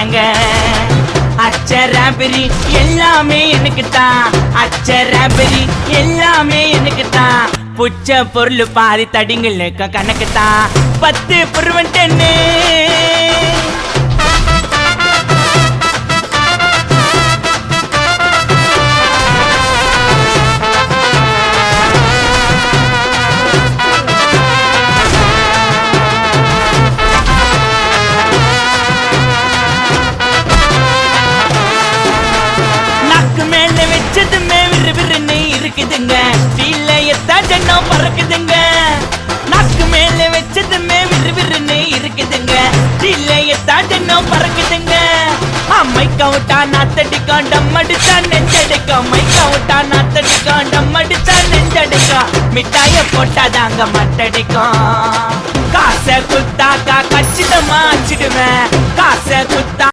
தாங்க. அச்சராபரி எல்லாமே எனக்கு தான், அச்சராபரி எல்லாமே எனக்கு தான். புச்ச பொருள் பாதி தடிங்களுக்கு கணக்கு தான், 10 புருவன் 10. வச்சதுமே விறுவிறுன்னு இருக்குதுங்க, ஜன்னம் பறக்குதுங்க. நாக்கு மேல வச்சதுமே விறுவிறுன்னு இருக்குதுங்க, ஜன்னம் பறக்குதுங்க. மைக்க விட்டா நாத்தடிக்கும், டம் அடிச்சா நெஞ்சடிக்கும். மைக்க விட்டா நாத்தடிக்கும், டம் அடிச்சா நெஞ்சடிக்கும். மிட்டாய போட்டாதாங்க மட்டடிக்கும். காசை குத்தாக்கா கச்சிதமா அச்சிடுவேன், காசை குத்தா